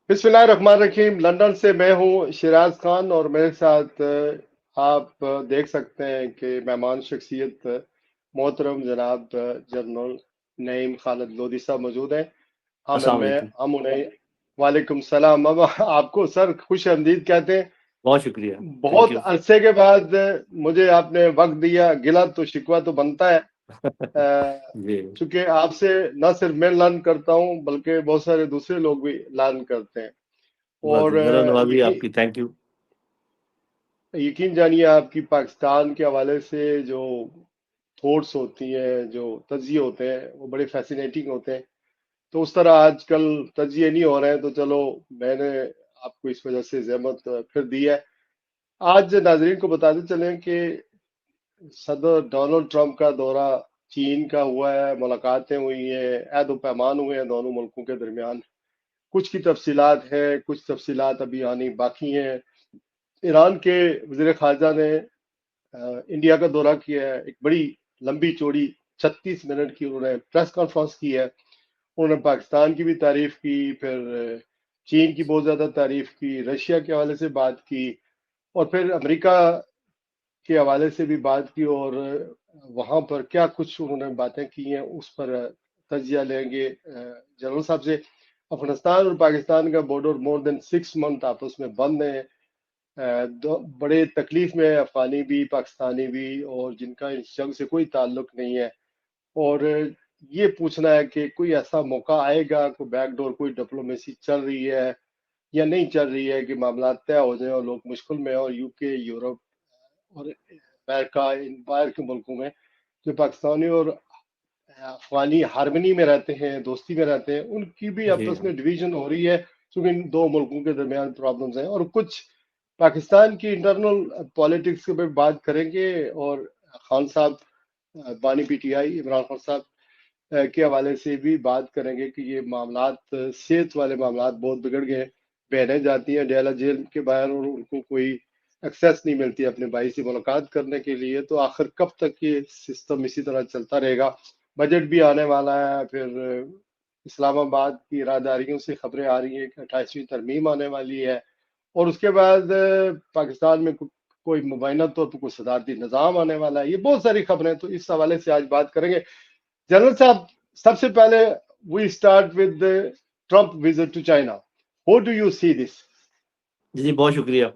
बिस्मिल्लाहिर्रहमानिर्रहीम। लंदन से मैं हूँ शिराज खान और मेरे साथ आप देख सकते हैं कि मेहमान शख्सियत मोहतरम जनाब जनरल नईम खालिद लोधी साहब मौजूद हैं। हम अस्सलाम इनमें वालेकुम। हम उन्हें वालेकुम सलाम। अब आपको सर खुश आमदीद कहते हैं। बहुत शुक्रिया। थैंक बहुत यू। अरसे के बाद मुझे आपने वक्त दिया। गिला तो शिकवा तो बनता है। जी, चूंकि आपसे न सिर्फ मैं लर्न करता हूँ बल्कि बहुत सारे दूसरे लोग भी लर्न करते हैं। बस और मेरा नवाजी यकीन आपकी, थैंक यू। यकीन जानिए आपकी पाकिस्तान के हवाले से जो थॉट्स होती हैं, जो तजिए होते हैं, वो बड़े फैसिनेटिंग होते हैं। तो उस तरह आजकल तजिए नहीं हो रहे हैं, तो चलो मैंने आपको इस वजह से जहमत फिर दी है। आज नाजरीन को बताते चलें कि सदर डोनाल्ड ट्रंप का दौरा चीन का हुआ है, मुलाकातें हुई हैं, अहद पैमान हुए हैं दोनों मुल्कों के दरमियान। कुछ की तफसीलात है, कुछ तफसीलात अभी आनी बाकी हैं। ईरान के वजीर खारजा ने इंडिया का दौरा किया है। एक बड़ी लंबी चौड़ी 36 मिनट की उन्होंने प्रेस कॉन्फ्रेंस की है। उन्होंने पाकिस्तान की भी तारीफ की, फिर चीन की बहुत ज्यादा तारीफ की, रशिया के हवाले से बात की, और फिर अमेरिका के हवाले से भी बात की। और वहां पर क्या कुछ उन्होंने बातें की हैं उस पर तजिया लेंगे जनरल साहब से। अफगानिस्तान और पाकिस्तान का बॉर्डर मोर देन 6 मंथ आपस में बंद है। बड़े तकलीफ में है अफगानी भी पाकिस्तानी भी, और जिनका इस जंग से कोई ताल्लुक नहीं है। और ये पूछना है कि कोई ऐसा मौका आएगा, कोई बैकडोर, कोई डिप्लोमेसी चल रही है या नहीं चल रही है कि मामला तय हो जाए और लोग मुश्किल में, और यूके, यूरोप और अमेरिका, इन बाहर के मुल्कों में जो पाकिस्तानी और अफगानी हारमनी में रहते हैं, दोस्ती में रहते हैं, उनकी भी जी, आपस में डिवीजन हो रही है। क्योंकि इन दो मुल्कों के दरमियान प्रॉब्लम्स हैं, और कुछ पाकिस्तान की इंटरनल पॉलिटिक्स के पे बात करेंगे। और खान साहब, बानी पीटीआई इमरान खान साहब के हवाले से भी बात करेंगे कि ये मामलात, सेहत वाले मामलात बहुत बिगड़ गए हैं। बहनें जाती हैं डेला जेल के बाहर और उनको कोई एक्सेस नहीं मिलती अपने भाई से मुलाकात करने के लिए। तो आखिर कब तक ये सिस्टम इसी तरह चलता रहेगा? बजट भी आने वाला है, फिर इस्लामाबाद की राहदारियों से खबरें आ रही हैं कि 28वीं तरमीम आने वाली है। और उसके बाद पाकिस्तान में कोई मुबैना तौर पर कोई सदारती निज़ाम आने वाला है। ये बहुत सारी खबरें, तो इस हवाले से आज बात करेंगे। जनरल साहब, सबसे पहले we start with Trump visit to China. How do you see this? जी, बहुत शुक्रिया।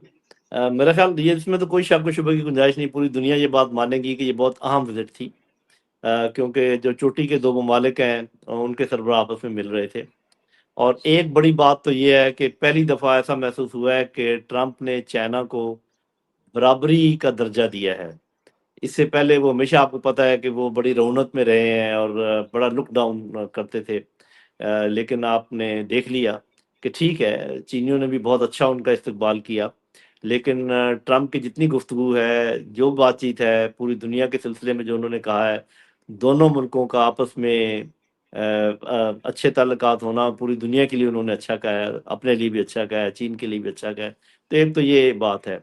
मेरा ख्याल ये, इसमें तो कोई शक व शुबे की गुंजाइश नहीं, पूरी दुनिया ये बात मानेगी कि ये बहुत अहम विजिट थी। क्योंकि जो चोटी के दो ममालिक हैं, उनके सरबराह आपस में मिल रहे थे। और एक बड़ी बात तो ये है कि पहली दफ़ा ऐसा महसूस हुआ है कि ट्रंप ने चाइना को बराबरी का दर्जा दिया है। इससे पहले वो हमेशा, आपको पता है कि वो बड़ी रौनक में रहे हैं और बड़ा लुक डाउन करते थे। लेकिन आपने देख लिया कि ठीक है, चीनियों ने भी बहुत अच्छा उनका इस्तकबाल किया। लेकिन ट्रंप की जितनी गुफ्तगू है, जो बातचीत है, पूरी दुनिया के सिलसिले में जो उन्होंने कहा है, दोनों मुल्कों का आपस में अच्छे ताल्लुकात होना, पूरी दुनिया के लिए उन्होंने अच्छा कहा है, अपने लिए भी अच्छा कहा है, चीन के लिए भी अच्छा कहा है। तो एक तो ये बात है।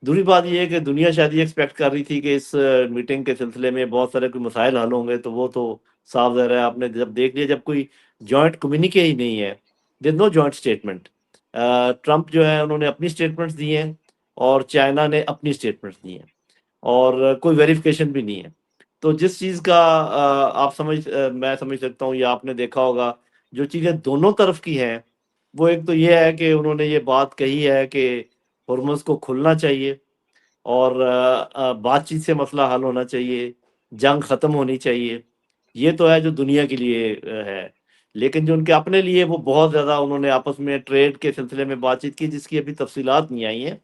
दूसरी बात ये है कि दुनिया शायद ये एक्सपेक्ट कर रही थी कि इस मीटिंग के सिलसिले में बहुत सारे कोई मसाइल हल होंगे, तो वो तो साफ ज़ाहिर है, आपने जब देख लिया, जब कोई जॉइंट कम्युनिके ही नहीं है, there no joint statement. Trump जो है, उन्होंने अपनी स्टेटमेंट्स दी हैं और चाइना ने अपनी स्टेटमेंट्स दी हैं, और कोई वेरिफिकेशन भी नहीं है। तो जिस चीज़ का मैं समझ सकता हूँ या आपने देखा होगा, जो चीज़ें दोनों तरफ की हैं, वो एक तो ये है कि उन्होंने ये बात कही है कि हॉर्मज़ को खुलना चाहिए और बातचीत से मसला हल होना चाहिए, जंग ख़त्म होनी चाहिए। ये तो है जो दुनिया के लिए है। लेकिन जो उनके अपने लिए, वो बहुत ज़्यादा उन्होंने आपस में ट्रेड के सिलसिले में बातचीत की, जिसकी अभी तफ़सीलात नहीं आई हैं।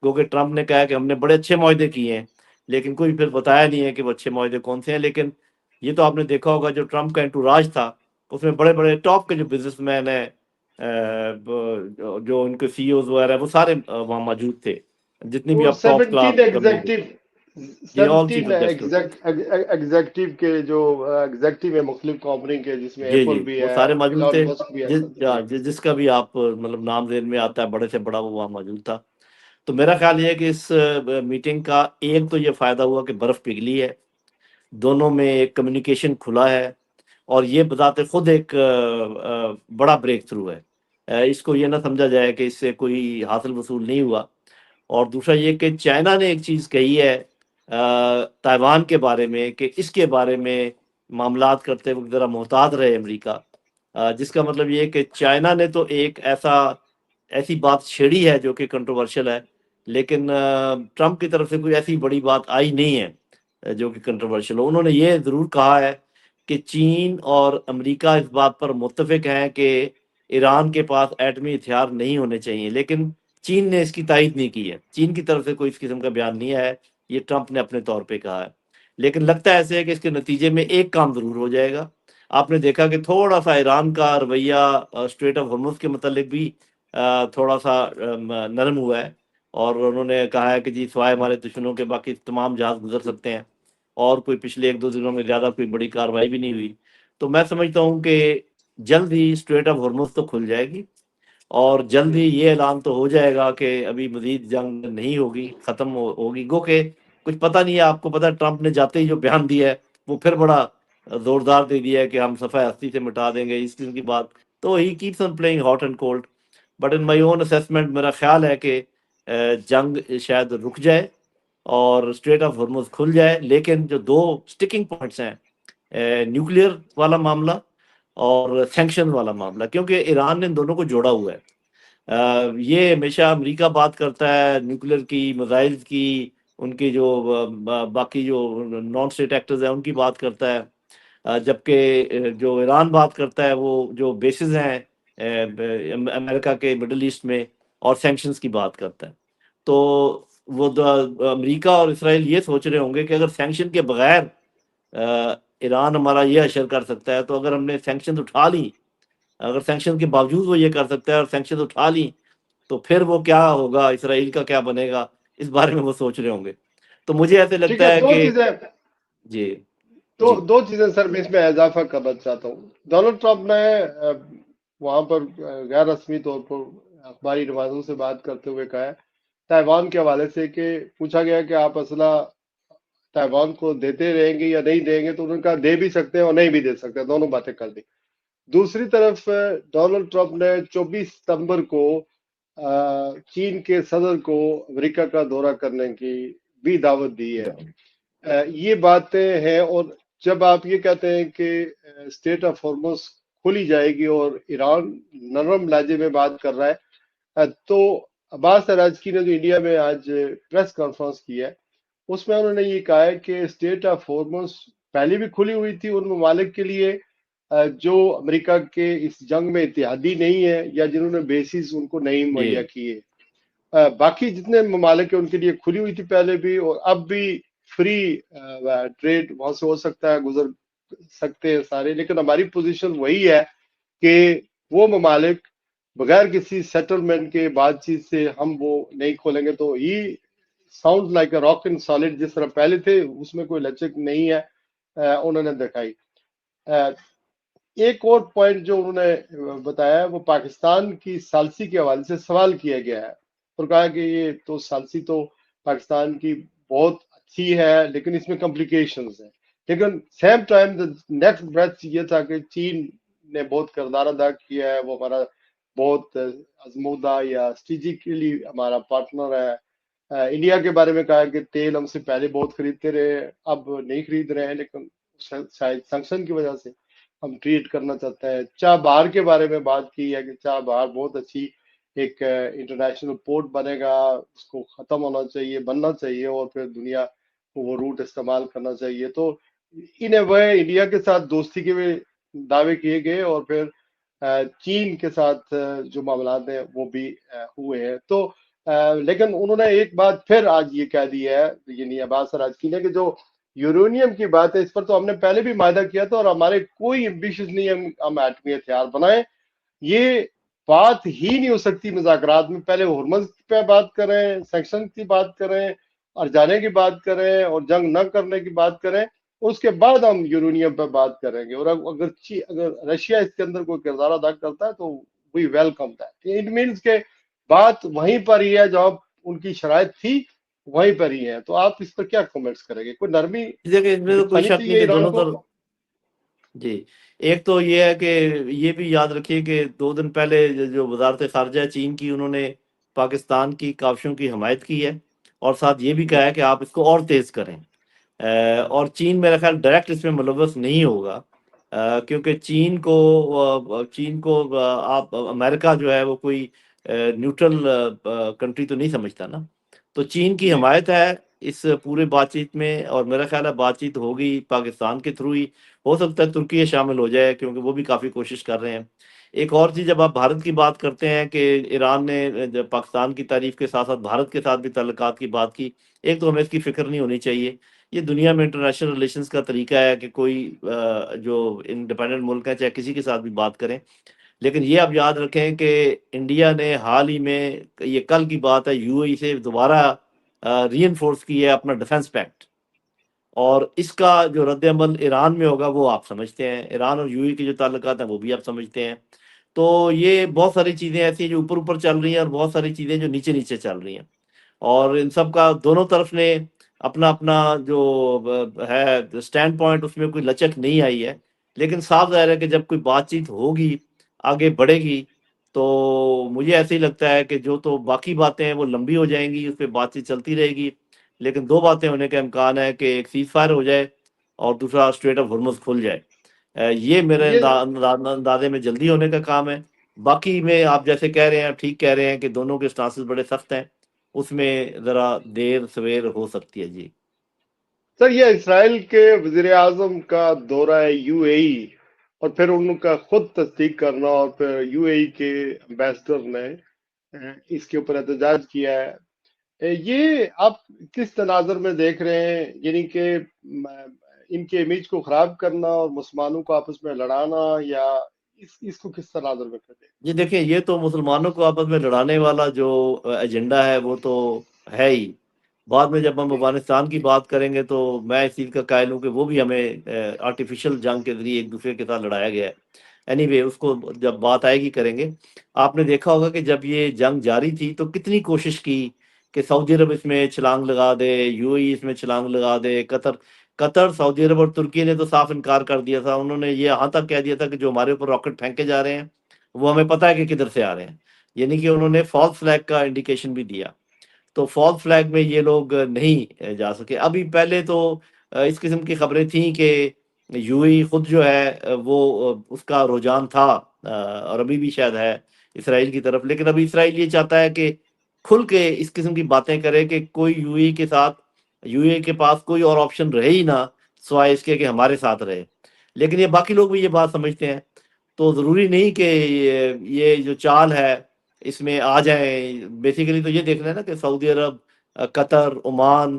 क्योंकि ट्रंप ने कहा है कि हमने बड़े अच्छे मुआहदे किए हैं, लेकिन कोई फिर बताया नहीं है कि वो अच्छे मुआहदे कौन से हैं। लेकिन ये तो आपने देखा होगा, जो ट्रंप का एंटूराज था, उसमें बड़े-बड़े टॉप के जो बिज़नेसमैन हैं, जो उनके सीईओज़ वगैरह, वो सारे वहाँ मौजूद थे। जितनी भी वो आप टॉप क्लास 17 कंपनी, एग्जेक्टिव ये ऑल चीफ 17 एग्जीक्यूटिव। एग्जेक्टिव के जो एग्जेक्टिव है मुख्तलिफ कंपनी के, जिसमें जी, जी, एप्पल भी वो है, सारे मौजूद एलोन थे। मस्क भी है, जिस सब। हाँ, जी। जिसका भी आप मतलब नाम ज़हन में आता है, बड़े से बड़ा, वो वहाँ मौजूद था। तो मेरा ख्याल ये है कि इस मीटिंग का एक तो ये फ़ायदा हुआ कि बर्फ़ पिघली है, दोनों में एक कम्युनिकेशन खुला है, और ये बज़ाते खुद एक बड़ा ब्रेक थ्रू है। इसको ये ना समझा जाए कि इससे कोई हासिल वसूल नहीं हुआ। और दूसरा ये कि चाइना ने एक चीज़ कही है ताइवान के बारे में कि इसके बारे में मामलात करते वक्त ज़रा मोहतात रहे अमेरिका। जिसका मतलब ये है कि चाइना ने तो एक ऐसी बात छेड़ी है जो कि कंट्रोवर्शियल है, लेकिन ट्रंप की तरफ से कोई ऐसी बड़ी बात आई नहीं है जो कि कंट्रोवर्शियल हो। उन्होंने ये ज़रूर कहा है कि चीन और अमेरिका इस बात पर मुत्तफिक हैं कि ईरान के पास एटमी हथियार नहीं होने चाहिए, लेकिन चीन ने इसकी तायद नहीं की है। चीन की तरफ से कोई इस किस्म का बयान नहीं आया है, ये ट्रंप ने अपने तौर पे कहा है। लेकिन लगता है ऐसे है कि इसके नतीजे में एक काम ज़रूर हो जाएगा। आपने देखा कि थोड़ा-सा ईरान का रवैया स्ट्रेट ऑफ हॉर्मुज़ के मुतालिक भी थोड़ा-सा नरम हुआ है, और उन्होंने कहा है कि जी सिवाय हमारे दुश्मनों के बाकी तमाम जहाज़ गुज़र सकते हैं, और कोई पिछले 1-2 दिनों में ज़्यादा कोई बड़ी कार्रवाई भी नहीं हुई। तो मैं समझता हूँ कि जल्द ही स्ट्रेट ऑफ हॉर्मुज़ तो खुल जाएगी, और जल्द ही ये ऐलान तो हो जाएगा कि अभी मज़ीद जंग नहीं होगी, ख़त्म होगी। गो के कुछ पता नहीं है, आपको पता है ट्रंप ने जाते ही जो बयान दिया है, वो फिर बड़ा ज़ोरदार दे दिया है कि हम सफ़ा हस्ती से मिटा देंगे, इस किस्म की बात। तो he keeps on playing hot and cold. But in my own assessment मेरा ख्याल है कि जंग शायद रुक जाए और स्ट्रेट ऑफ हॉर्मुज़ खुल जाए, लेकिन जो 2 स्टिकिंग पॉइंट्स हैं, न्यूक्लियर वाला मामला और सैंक्शन वाला मामला, क्योंकि ईरान ने इन दोनों को जोड़ा हुआ है। ये हमेशा अमेरिका बात करता है न्यूक्लियर की, मिसाइल्स की, उनकी जो बाकी जो नॉन स्टेट एक्टर्स हैं उनकी बात करता है, जबकि जो ईरान बात करता है वो जो बेसिस हैं अमेरिका के मिडल ईस्ट में, और सैंक्शंस की बात करता है। तो वो अमेरिका और इसराइल ये सोच रहे होंगे कि अगर सैंक्शन के बगैर ईरान हमारा ये असर कर सकता है, तो अगर हमने सैंक्शन उठा ली, अगर सैंक्शन के बावजूद वो ये कर सकता है और सैंक्शन उठा ली, तो फिर वो क्या होगा, इसराइल का क्या बनेगा, इस बारे में वो सोच रहे होंगे। तो मुझे ऐसे ठीक लगता है, है दो कि चीजें, जी, दो जी, दो चीजें सर मैं इसमें इजाफा करना चाहता हूँ। डोनाल्ड ट्रंप ने वहां पर गैर रस्मी तौर पर अखबारी रिवाजों से बात करते हुए कहा है ताइवान के हवाले से कि पूछा गया कि आप असला ताइवान को देते रहेंगे या नहीं देंगे, तो उन्होंने कहा दे भी सकते हैं और नहीं भी दे सकते, दोनों बातें कर दी। दूसरी तरफ डोनाल्ड ट्रंप ने 24 सितंबर को चीन के सदर को अमेरिका का दौरा करने की भी दावत दी है। ये बातें हैं। और जब आप ये कहते हैं कि स्टेट ऑफ हॉर्मुज खुली जाएगी और ईरान नरम लहजे में बात कर रहा है, तो अब्बास अराजकी ने जो इंडिया में आज प्रेस कॉन्फ्रेंस की है, उसमें उन्होंने ये कहा है कि स्टेट ऑफ हॉर्मुज पहले भी खुली हुई थी उन ममालिक के लिए जो अमेरिका के इस जंग में इत्तेहादी नहीं है या जिन्होंने बेसिस उनको नहीं मुहैया जी, किए। बाकी जितने ममालिक है उनके लिए खुली हुई थी पहले भी, और अब भी फ्री ट्रेड वहां से हो सकता है, गुजर सकते हैं सारे। लेकिन हमारी पोजीशन वही है कि वो ममालिक बगैर किसी सेटलमेंट के बातचीत से हम वो नहीं खोलेंगे। तो he sound like a rock and solid, जिस तरह पहले थे उसमें कोई लचक नहीं है, उन्होंने दिखाई। अ, एक और पॉइंट जो उन्होंने बताया वो पाकिस्तान की सालसी के हवाले से सवाल किया गया है, और कहा कि ये तो सालसी तो पाकिस्तान की बहुत अच्छी है लेकिन इसमें कॉम्प्लिकेशंस है। लेकिन सेम टाइम नेक्स्ट ब्रेथ ये था कि चीन ने बहुत किरदार अदा किया है, वो हमारा बहुत आजमूदा या स्ट्रेटेजिकली हमारा पार्टनर है। इंडिया के बारे में कहा कि तेल हमसे पहले बहुत खरीदते रहे, अब नहीं खरीद रहे हैं, लेकिन शायद सैंक्शन की वजह से हम ट्रीट करना चाहते हैं। चाबहार के बारे में बात की है कि चाबहार बहुत अच्छी एक इंटरनेशनल पोर्ट बनेगा, उसको खत्म होना चाहिए, बनना चाहिए, और फिर दुनिया को वो रूट इस्तेमाल करना चाहिए। तो इन ए वे इंडिया के साथ दोस्ती के भी दावे किए गए, और फिर चीन के साथ जो मामला हैं वो भी हुए हैं। तो लेकिन उन्होंने एक बात फिर आज ये कह दी है, यानी अब्बास अराजकी ने, कि जो यूरेनियम की बात है इस पर तो हमने पहले भी वायदा किया था और हमारे कोई एम्बिशंस नहीं है हम एटमी हथियार बनाए। ये बात ही नहीं हो सकती मुज़ाकरात में। पहले हुरमज पे बात करें, सैंक्शन की बात करें, और जाने की बात करें, और जंग न करने की बात करें, उसके बाद हम यूरेनियम पे बात करेंगे। और अगर रशिया इसके अंदर कोई किरदार अदा करता है तो we welcome that. It means के बात वहीं पर ही है जहां उनकी शराइत थी, वहीं पर ही है। तो आप इस पर क्या कमेंट्स करेंगे? कोई नरमी देखिए इसमें तो कोई दिखानी शक नहीं चाहिए कि ईरान दोनों को? तरफ, जी। एक तो ये है कि ये भी याद रखिए कि 2 दिन पहले जो वज़ारत ख़ारिजा चीन की, उन्होंने पाकिस्तान की काविशों की हिमायत की है और साथ ये भी कहा है कि आप इसको और तेज़ करें। और चीन मेरा ख़्याल डायरेक्ट इसमें मुलव्वस नहीं होगा, क्योंकि चीन को आप अमेरिका जो है वो कोई न्यूट्रल कंट्री तो नहीं समझता ना। तो चीन की जी। हिमायत है इस पूरे बातचीत में, और मेरा ख़्याल है बातचीत होगी पाकिस्तान के थ्रू ही। हो सकता है तुर्की शामिल हो जाए, क्योंकि वो भी काफ़ी कोशिश कर रहे हैं। एक और चीज़, जब आप भारत की बात करते हैं कि ईरान ने जब पाकिस्तान की तारीफ़ के साथ-साथ भारत के साथ भी ताल्लुकात की बात की, एक तो हमें इसकी फ़िक्र नहीं होनी चाहिए। ये दुनिया में इंटरनेशनल रिलेशंस का तरीका है कि कोई जो इंडिपेंडेंट मुल्क है, चाहे किसी के साथ भी बात करें। लेकिन ये आप याद रखें कि इंडिया ने हाल ही में, ये कल की बात है, यूएई से दोबारा रीइन्फोर्स की है अपना डिफेंस पैक्ट, और इसका जो रद्द-ए-अमल ईरान में होगा वो आप समझते हैं। ईरान और यूएई के जो ताल्लुकात हैं वो भी आप समझते हैं। तो ये बहुत सारी चीज़ें ऐसी हैं जो ऊपर-ऊपर चल रही हैं और बहुत सारी चीज़ें जो नीचे-नीचे चल रही हैं। और इन सब का दोनों तरफ ने अपना-अपना जो है स्टैंड पॉइंट, उसमें कोई लचक नहीं आई है। लेकिन साफ ज़ाहिर है कि जब कोई बातचीत होगी, आगे बढ़ेगी, तो मुझे ऐसे ही लगता है कि जो तो बाकी बातें हैं वो लंबी हो जाएँगी, उस पे बातचीत चलती रहेगी। लेकिन 2 बातें होने का इम्कान है कि एक सीज़फायर हो जाए और दूसरा स्ट्रेट ऑफ हॉर्मुज़ खुल जाए। ये मेरे ये अंदाज़े में जल्दी होने का काम है। बाकी में आप जैसे कह रहे हैं, ठीक कह रहे हैं कि दोनों के स्टांसेस बड़े सख्त हैं। उसमें ज़रा देर-सवेर हो सकती है। जी। सर, ये इसराइल के वजीर आजम का दौरा है यूएई, और फिर उनका खुद तस्दीक करना, और फिर यूएई के एम्बेसडर ने इसके ऊपर एहतजाज किया है। ये आप किस तनाज़ुर में देख रहे हैं? यानी कि इनके इमेज को खराब करना और मुसलमानों को आपस में लड़ाना, या इसको किस तनाज़ुर में कर दें? जी, देखिए, ये तो मुसलमानों को आपस में लड़ाने वाला जो एजेंडा है वो तो है ही। बाद में जब हम जी। अफ़गानिस्तान की बात करेंगे तो मैं इस चीज़ का कायल हूँ कि वो भी हमें आर्टिफ़िशियल जंग के ज़रिए एक-दूसरे के साथ लड़ाया गया है। एनीवे, उसको जब बात आएगी करेंगे। आपने देखा होगा कि जब ये जंग जारी थी तो कितनी कोशिश की कि सऊदी अरब इसमें छलांग लगा दे, यूएई इसमें छलांग लगा दे, कतर, सऊदी अरब और तुर्की ने तो साफ इनकार कर दिया था। उन्होंने ये यहाँ तक कह दिया था कि जो हमारे ऊपर रॉकेट फेंके जा रहे हैं, वो हमें पता है कि किधर से आ रहे हैं। यानी कि उन्होंने फ़ॉल्स फ्लैग का इंडिकेशन भी दिया। तो फ़ॉल्स फ्लैग में ये लोग नहीं जा सके। अभी पहले तो इस किस्म की खबरें थी कि यूएई खुद जो है वो उसका रुझान था, और अभी भी शायद है इसराइल की तरफ। लेकिन अभी इसराइल ये चाहता है कि खुल के इस किस्म की बातें करे कि कोई यूएई के साथ, यूएई के पास कोई और ऑप्शन रहे ही ना, सिवाय इसके कि हमारे साथ रहे। लेकिन ये बाकी लोग भी ये बात समझते हैं। तो ज़रूरी नहीं कि ये जो चाल है, इसमें आ जाएँ। बेसिकली तो ये देखना है ना कि सऊदी अरब, कतर, ओमान,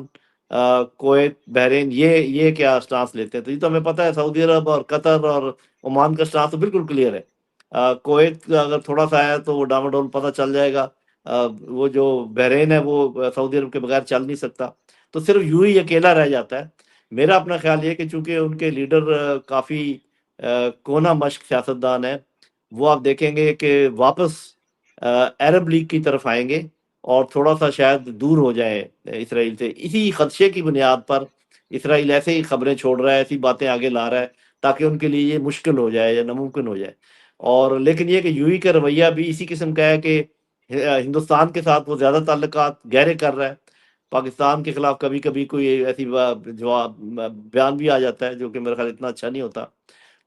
कुवैत, बहरीन, ये क्या स्टांस लेते हैं। तो ये तो हमें पता है, सऊदी अरब और कतर और ओमान का स्टांस तो बिल्कुल क्लियर है। कुवैत का अगर थोड़ा-सा है तो वो डामाडोल पता चल जाएगा। वो जो बहरीन है वो सऊदी अरब के बगैर चल नहीं सकता। तो सिर्फ़ यूएई अकेला रह जाता है। मेरा अपना ख़्याल ये है कि चूँकि उनके लीडर काफ़ी कोना मश्क सियासतदान है, वो आप देखेंगे कि वापस अरब लीग की तरफ आएँगे और थोड़ा-सा शायद दूर हो जाएँ इसराइल से। इसी खदशे की बुनियाद पर इसराइल ऐसे ही खबरें छोड़ रहा है, ऐसी बातें आगे ला रहा है, ताकि उनके लिए ये मुश्किल हो जाए या नामुमकिन हो जाए। और लेकिन ये कि यूएई का रवैया भी इसी किस्म का है कि हिंदुस्तान के साथ वो ज़्यादा ताल्लुकात गहरे कर रहा है। पाकिस्तान के खिलाफ कभी-कभी कोई ऐसी बयान भी आ जाता है, जो कि मेरा ख़्याल इतना अच्छा नहीं होता।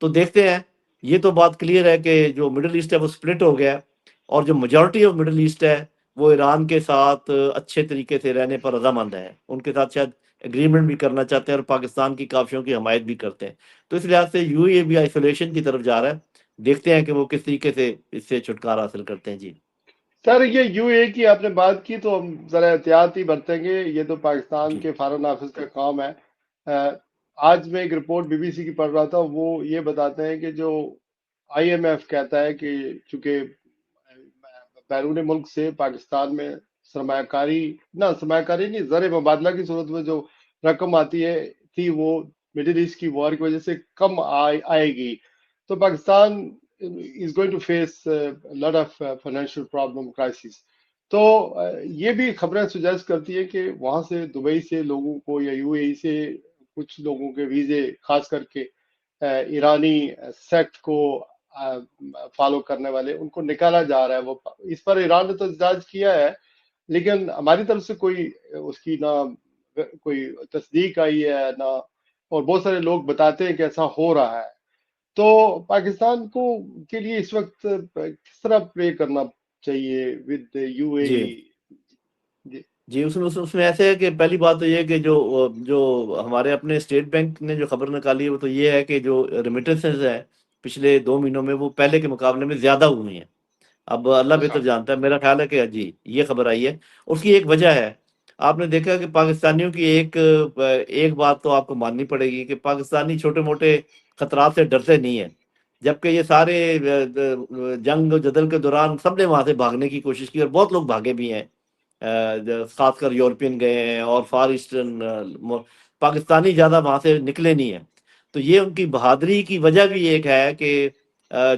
तो देखते हैं। ये तो बात क्लियर है कि जो मिडल ईस्ट है वो स्प्लिट हो गया है, और जो मेजॉरिटी ऑफ मिडल ईस्ट है वो ईरान के साथ अच्छे तरीके से रहने पर रज़ामंद है। उनके साथ शायद एग्रीमेंट भी करना चाहते हैं और पाकिस्तान की काविशों की हमायत भी करते हैं। तो इस लिहाज से यूएई भी आइसोलेशन की तरफ जा रहा है। देखते हैं कि वो किस तरीके से इससे छुटकारा हासिल करते हैं। जी। सर, ये यूएई की आपने बात की, तो हम जरा एहतियात ही बरतेंगे। ये तो पाकिस्तान जी। के फॉरेन ऑफिस का काम है। अ, आज मैं एक रिपोर्ट बीबीसी की पढ़ रहा था, वो ये बताते हैं कि जो आईएमएफ कहता है कि चूंकि बैरून मुल्क से पाकिस्तान में सरमायाकारी, ना सरमायाकारी नहीं, ज़र मुबादला की सूरत में जो रकम आती है थी, वो मिडिल ईस्ट की वॉर की वजह से कम आएगी। तो Pakistan is going to face lot of financial problem, crisis. तो ये भी खबरें सुजेस्ट करती है कि वहां से, दुबई से लोगों को, या यूएई से कुछ लोगों के वीजे खास करके ईरानी सेक्ट को फॉलो करने वाले उनको निकाला जा रहा है। वो इस पर ईरान ने तो एहतजाज किया है, लेकिन हमारी तरफ से कोई उसकी ना कोई तस्दीक आई है ना, और बहुत सारे लोग बताते हैं कि ऐसा हो रहा है। तो पाकिस्तान को के लिए इस वक्त किस तरह प्ले करना चाहिए विद जी यूएई? जी। जी, उसमें ऐसे है कि पहली बात तो ये है कि जो जो हमारे अपने स्टेट बैंक ने जो खबर निकाली है वो तो ये है कि जो रेमिटेंसेज है पिछले 2 महीनों में वो पहले के मुकाबले में ज्यादा हुई हैं। अब अल्लाह अच्छा। बेहतर जानता है, मेरा ख्याल है कि जी ये खबर आई है। उसकी एक वजह है, आपने देखा कि पाकिस्तानियों की एक बात तो आपको माननी पड़ेगी कि पाकिस्तानी छोटे मोटे खतरात से डरते नहीं है। जबकि ये सारे जंग जदल के दौरान सबने वहां से भागने की कोशिश की और बहुत लोग भागे भी हैं। खासकर यूरोपियन गए हैं और फार ईस्टर्न, पाकिस्तानी ज्यादा वहां से निकले नहीं है। तो ये उनकी बहादुरी की वजह भी एक है कि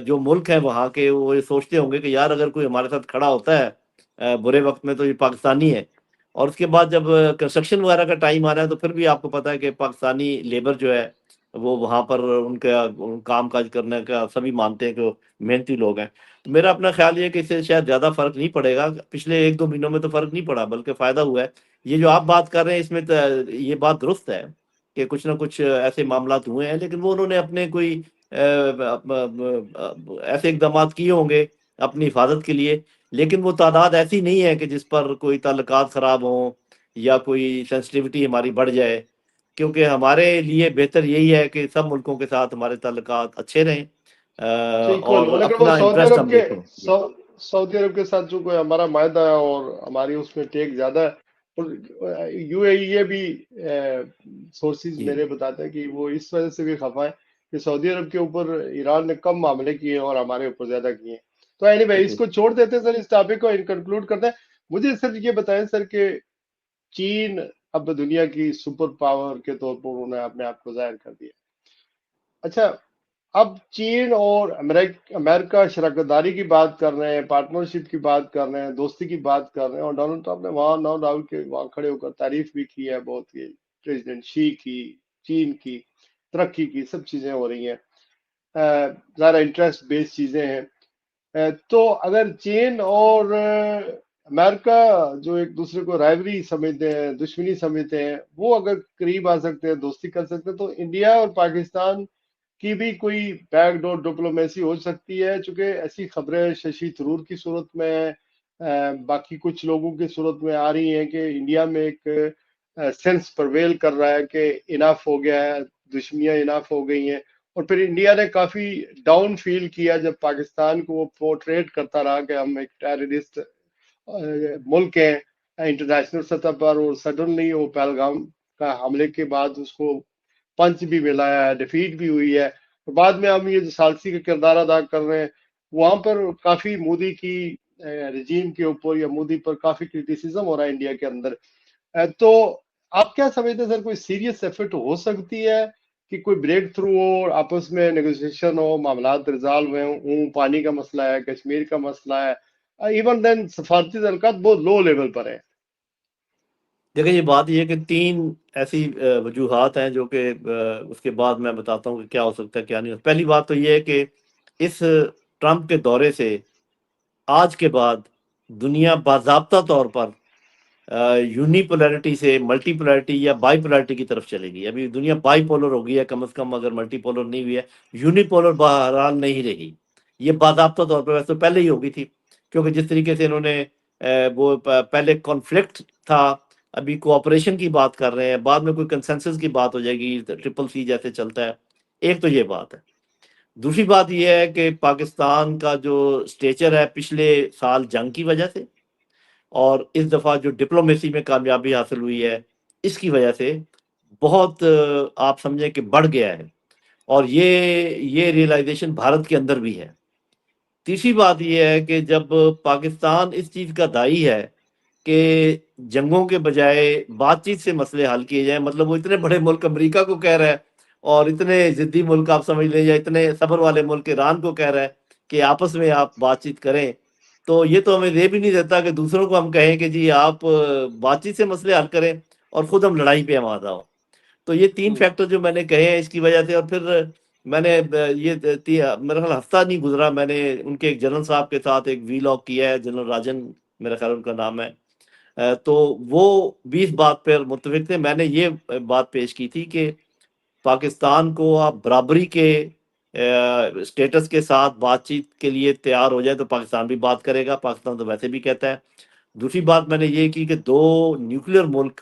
जो मुल्क है वहाँ के वो ये सोचते होंगे कि यार अगर कोई हमारे साथ खड़ा होता है बुरे वक्त में तो ये पाकिस्तानी है। और उसके बाद जब कंस्ट्रक्शन वगैरह का टाइम आ रहा है तो फिर भी आपको पता है कि पाकिस्तानी लेबर जो है वो वहाँ पर उनका काम काज करने का सभी मानते हैं कि वो मेहनती लोग हैं। तो मेरा अपना ख्याल ये है कि इससे शायद ज्यादा फर्क नहीं पड़ेगा। पिछले 1-2 महीनों में तो फर्क नहीं पड़ा बल्कि फायदा हुआ है। ये जो आप बात कर रहे हैं इसमें तो ये बात दुरुस्त है कि कुछ ना कुछ ऐसे मामला हुए हैं, लेकिन वो उन्होंने अपने कोई ऐसे इकदाम किए होंगे अपनी हिफाजत के लिए। लेकिन वो तादाद ऐसी नहीं है कि जिस पर कोई ताल्लुकात खराब हों या कोई सेंसिटिविटी हमारी बढ़ जाए। क्योंकि हमारे लिए बेहतर यही है कि सब मुल्कों के साथ हमारे ताल्लुकात अच्छे रहें बिल्कुल, और लेकिन वो अपना सऊदी इंटरेस्ट अरब हम के देखें। जी सऊदी अरब के साथ जो कोई हमारा मायदा है और हमारी उसमें टेक ज्यादा है, और यूएई ये भी सोर्सेज जी मेरे बताते हैं कि वो इस वजह से भी खफा है कि सऊदी अरब के ऊपर ईरान ने कम मामले किए हैं और हमारे ऊपर ज्यादा किए हैं। तो एनीवे बिल्कुल। इसको छोड़ देते हैं सर, इस टॉपिक को कंक्लूड करते हैं। मुझे सिर्फ ये बताएं सर कि चीन अब दुनिया की सुपर पावर के तौर पर उन्होंने अपने आप को जाहिर कर दिया। अच्छा, अब चीन और अमेरिका शराकतदारी की बात कर रहे हैं, पार्टनरशिप की बात कर रहे हैं, दोस्ती की बात कर रहे हैं, और डोनाल्ड ट्रंप ने वहां नो डाउट के वहां खड़े होकर तारीफ भी की है बहुत की, प्रेसिडेंट शी की, चीन की तरक्की की, सब चीजें हो रही हैं। ज्यादा इंटरेस्ट बेस्ड चीजें हैं। तो अगर चीन और अमेरिका जो एक दूसरे को राइवरी समझते हैं, दुश्मनी समझते हैं, वो अगर करीब आ सकते हैं, दोस्ती कर सकते हैं, तो इंडिया और पाकिस्तान की भी कोई बैकडोर डिप्लोमेसी हो सकती है। चूंकि ऐसी खबरें शशि थरूर की सूरत में, बाकी कुछ लोगों की सूरत में आ रही हैं कि इंडिया में एक सेंस प्रवेल कर रहा है कि इनफ हो गया है, दुश्मनियां इनफ हो गई हैं। और फिर इंडिया ने काफी डाउन फील किया जब पाकिस्तान को वो पोर्ट्रेट करता रहा कि हम एक टेररिस्ट मुल्क है इंटरनेशनल सतह पर, और सडनली वो पहलगाम का हमले के बाद उसको पंच भी मिला है, डिफीट भी हुई है, और बाद में हम ये जो सालसी का किरदार अदा कर रहे हैं, वहां पर काफी मोदी की रजीम के ऊपर या मोदी पर काफी क्रिटिसिज्म हो रहा है इंडिया के अंदर। तो आप क्या समझते हैं सर, कोई सीरियस एफर्ट हो सकती है कि कोई ब्रेक थ्रू हो, आपस में नेगोशिएशन हो, मामला रिजॉल्व हो? पानी का मसला है, कश्मीर का मसला है, इवन देन सफारती तल्लुकात बहुत लो लेवल पर है। देखिए, ये बात ये है कि 3 ऐसी वजूहात हैं जो कि उसके बाद मैं बताता हूँ कि क्या हो सकता है, क्या नहीं हो। पहली बात तो ये है कि इस ट्रंप के दौरे से आज के बाद दुनिया बाज़ाब्ता तौर पर यूनिपोलैरिटी से मल्टीपोलैरिटी या बाइपोलैरिटी की तरफ चलेगी। अभी दुनिया बाइपोलर हो गई है कम से कम, अगर मल्टीपोलर नहीं हुई है, यूनिपोलर बहरहाल नहीं रही। ये बाज़ाब्ता तौर पर वैसे तो पहले ही हो गई थी, क्योंकि जिस तरीके से इन्होंने पहले कॉन्फ्लिक्ट था, अभी कोऑपरेशन की बात कर रहे हैं, बाद में कोई कंसेंसस की बात हो जाएगी, ट्रिपल सी जैसे चलता है। एक तो ये बात है। दूसरी बात यह है कि पाकिस्तान का जो स्टेचर है पिछले साल जंग की वजह से और इस दफा जो डिप्लोमेसी में कामयाबी हासिल हुई है इसकी वजह से बहुत आप समझें कि बढ़ गया है। और ये रियलाइजेशन भारत के अंदर भी है। तीसरी बात यह है कि जब पाकिस्तान इस चीज का दाई है कि जंगों के बजाय बातचीत से मसले हल किए जाए, मतलब वो इतने बड़े मुल्क अमेरिका को कह रहा है और इतने जिद्दी मुल्क आप समझ लें या इतने सब्र वाले मुल्क ईरान को कह रहा है कि आपस में आप बातचीत करें, तो ये तो हमें ये भी नहीं देता कि दूसरों को हम कहें कि जी आप बातचीत से मसले हल करें और खुद हम लड़ाई पे आमादा हो। तो ये 3 हम्म। फैक्टर जो मैंने कहे हैं इसकी वजह से। और फिर मैंने मेरा ख्याल हफ्ता नहीं गुजरा, मैंने उनके एक जनरल साहब के साथ एक वीलॉग किया है, जनरल राजन मेरा ख्याल उनका नाम है। तो वो 20 बात पर मुत्तफिक थे। मैंने ये बात पेश की थी कि पाकिस्तान को आप बराबरी के स्टेटस के साथ बातचीत के लिए तैयार हो जाए तो पाकिस्तान भी बात करेगा, पाकिस्तान तो वैसे भी कहता है। दूसरी बात मैंने ये की कि दो न्यूक्लियर मुल्क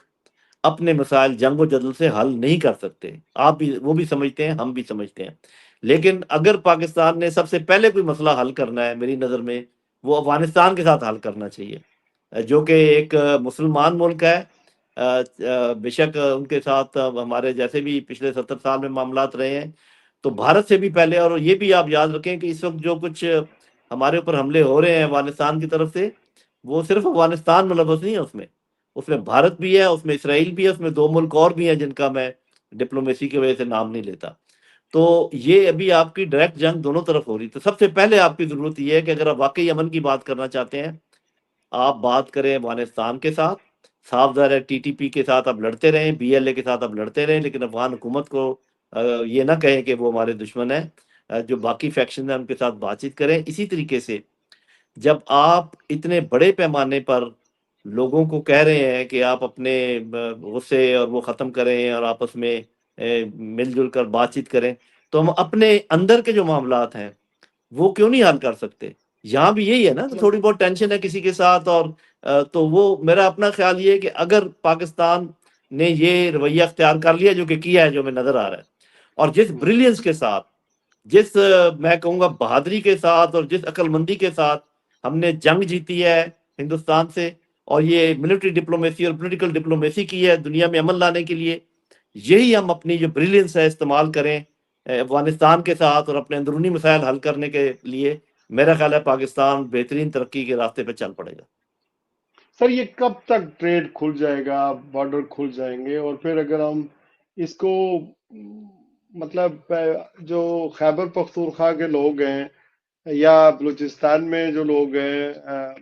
अपने मसाइल जंग व जदल से हल नहीं कर सकते। आप भी, वो भी समझते हैं, हम भी समझते हैं। लेकिन अगर पाकिस्तान ने सबसे पहले कोई मसला हल करना है मेरी नज़र में, वो अफगानिस्तान के साथ हल करना चाहिए, जो कि एक मुसलमान मुल्क है। बेशक उनके साथ हमारे जैसे भी पिछले 70 साल में मामलात रहे हैं, तो भारत से भी पहले। और ये भी आप याद रखें कि इस वक्त जो कुछ हमारे ऊपर हमले हो रहे हैं अफगानिस्तान की तरफ से, वो सिर्फ अफगानिस्तान मुलव्वस नहीं है उसमें। उसमें भारत भी है, उसमें इसराइल भी है, उसमें दो मुल्क और भी हैं जिनका मैं डिप्लोमेसी की वजह से नाम नहीं लेता। तो ये अभी आपकी डायरेक्ट जंग दोनों तरफ हो रही। तो सबसे पहले आपकी जरूरत ये है कि अगर आप वाकई अमन की बात करना चाहते हैं, आप बात करें अफगानिस्तान के साथ। साफ ज़ाहिर है टीटीपी के साथ आप लड़ते रहें, बीएलए के साथ आप लड़ते रहें, लेकिन अफगान हुकूमत को ये ना कहें कि वो हमारे दुश्मन है। जो बाकी फैक्शन है उनके साथ बातचीत करें। इसी तरीके से जब आप इतने बड़े पैमाने पर लोगों को कह रहे हैं कि आप अपने गुस्से और वो ख़त्म करें और आपस में मिलजुल कर बातचीत करें, तो हम अपने अंदर के जो मामलात हैं वो क्यों नहीं हल कर सकते? यहाँ भी यही है ना, तो थोड़ी बहुत टेंशन है किसी के साथ। और तो वो मेरा अपना ख्याल ये है कि अगर पाकिस्तान ने ये रवैया अख्तियार कर लिया जो कि किया है, जो हमें नजर आ रहा है, और जिस ब्रिलियंस के साथ, जिस मैं कहूँगा बहादुरी के साथ और जिस अक्लमंदी के साथ हमने जंग जीती है हिंदुस्तान से, और ये मिलिट्री डिप्लोमेसी और पॉलिटिकल डिप्लोमेसी की है दुनिया में अमन लाने के लिए, यही हम अपनी जो ब्रिलियंस है इस्तेमाल करें अफगानिस्तान के साथ और अपने अंदरूनी मसाइल हल करने के लिए, मेरा ख्याल है पाकिस्तान बेहतरीन तरक्की के रास्ते पे चल पड़ेगा। सर ये कब तक ट्रेड खुल जाएगा, बॉर्डर खुल जाएंगे? और फिर अगर हम इसको मतलब जो खैबर पख्तूनख्वा के लोग हैं या बलूचिस्तान में जो लोग हैं,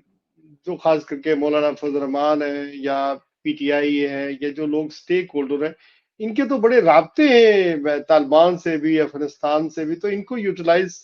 जो खास करके मौलाना फजल रहमान है या पीटीआई है, ये जो लोग स्टेक होल्डर हैं, इनके तो बड़े राब्ते हैं तालिबान से भी, अफगानिस्तान से भी, तो इनको यूटिलाइज